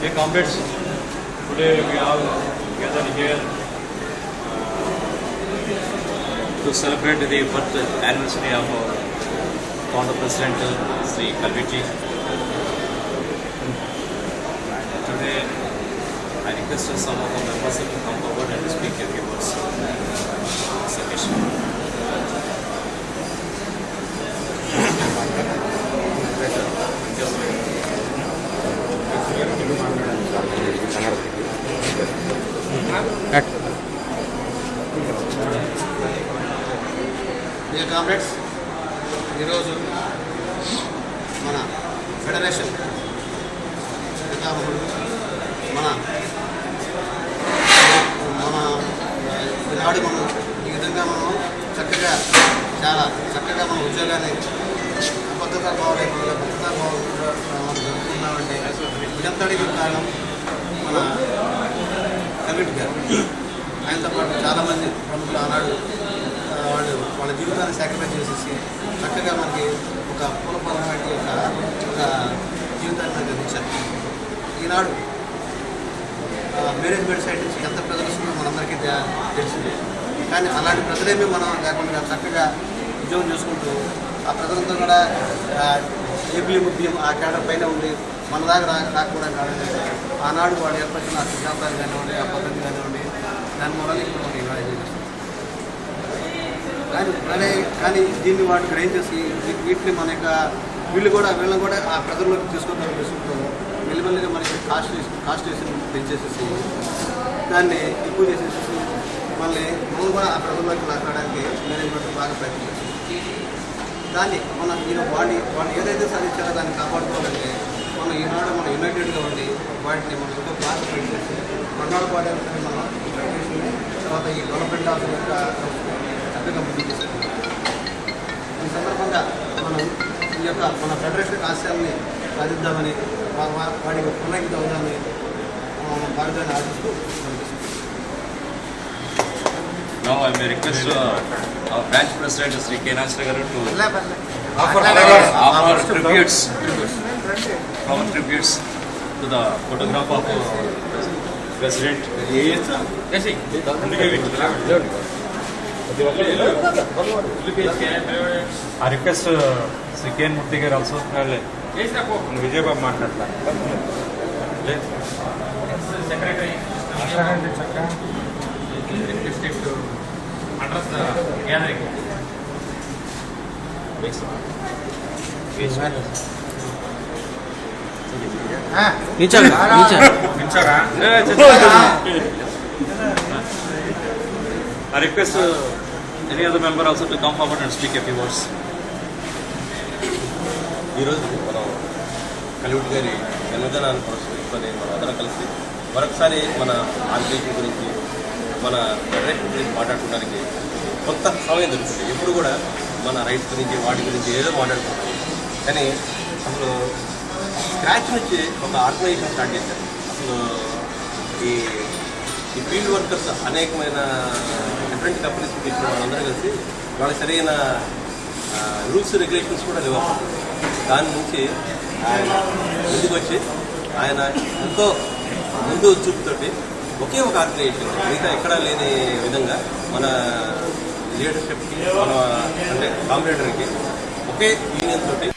Dear comrades, today we have gathered here to celebrate the birth anniversary of our founder president, Sri Kalviji. Today, I request some of the members to come forward and speak a few words. Sufficient. Dear comrades, ఈరోజు మన federation పితామహుడు మన ఈనాడు మనం ఈ విధంగా మనం చాలా చక్కగా మన ఉద్యోగాన్ని భద్రతా భావంగా మనం జరుపుకున్నామంటే ఇదంతటికి కారణం మన కమిటీ గారు. ఆయనతో పాటు చాలామంది ప్రముఖులు ఆనాడు వాళ్ళ జీవితాన్ని సాక్రిఫైస్ చేసేసి చక్కగా మనకి ఒక పూలపరమైన ఒక జీవితాన్ని మనకి అందించారు. ఈనాడు మేనేజ్మెంట్ సైడ్ నుంచి ఎంత ప్రజలు వస్తుందో మనందరికీ తెలిసింది. కానీ అలాంటి ప్రజలేమీ మనం లేకుండా చక్కగా ఉద్యోగం చేసుకుంటూ ఆ ప్రజలంతా కూడా ఏపీఎం ఆ కేడర్ పైన ఉండి మన దాకా రాకుండా కాదండి ఆనాడు వాళ్ళు ఏర్పరిచిన ఆ సిద్ధాంతాలు కానివ్వండి ఆ పద్ధతి కానివ్వండి దాని మూలాన్ని ఇప్పుడు మనం ఇవాళ చేస్తాం. కానీ దీన్ని వాటికి గ్రహించేసి వీటిని మన యొక్క వీళ్ళని కూడా ఆ ప్రజల్లోకి తీసుకుంటూ మెల్లిమెల్లిగా మనకి కాస్టేషన్ పెంచేసేసి దాన్ని ఎక్కువ చేసేసి మనం కూడా ఆ ప్రజల్లోకి లాక్కడానికి మేనేజ్మెంట్ బాగా ప్రయత్నం చేస్తుంది. దాన్ని మనం వాళ్ళు ఏదైతే సాధించారో దాన్ని కాపాడుకోవాలంటే మనం ఈనాడు మనం యునైటెడ్గా ఉండి వాటిని మనం ఎక్కువ క్లాస్ పెంచేసి మన్నాడు పాడేసి మనం తర్వాత ఈ డెవలప్మెంట్ ఆఫ్ యొక్క చక్కగా ముందుకు తీసుకుంటాం. ఈ సందర్భంగా మనం ఈ యొక్క మన ఫెడరేషన్ ఆశయాల్ని సాధిద్దామని వాడికి పునః అవుదామని భారతాన్ని ఆశిస్తూ Now I may request our branch president Sri K. Nagaraj garu to offer tributes to the photograph of president. I request Sri K. Murthy garu also. Vijay Babu maatladta. Secretary requested to address the gathering. I request any other member also to come forward and speak a few words. ఈరోజు మనం కలివిటి గారి జన్మదినాన్ని పురస్కరించుకొని మనం అందరం కలిసి మరొకసారి మన ఆర్గనైజేషన్ గురించి మన ఫెడరేషన్ గురించి మాట్లాడుకోవడానికి కొంత సమయం దొరుకుతుంది. ఎప్పుడు కూడా మన రైట్స్ గురించి వాటి గురించి ఏదో మాట్లాడుకుంటాం. కానీ అసలు స్క్రాచ్ నుంచి ఒక ఆర్గనైజేషన్ స్టార్ట్ చేశారు. అసలు ఈ ఫీల్డ్ వర్కర్స్ అనేకమైన డిఫరెంట్ కంపెనీస్ తీసుకున్న వాళ్ళందరూ కలిసి వాళ్ళకి సరైన రూల్స్ రెగ్యులేషన్స్ కూడా లేవు. దాని నుంచి ఆయన ముందుకు వచ్చి ఆయన ఎంతో ముందు చూపుతోటి ఒకే ఒక ఆర్గనైజేషన్ మిగతా ఎక్కడా లేని విధంగా మన లీడర్షిప్కి మన అంటే కాంపిటేటర్కి ఒకే యూనియన్ తోటి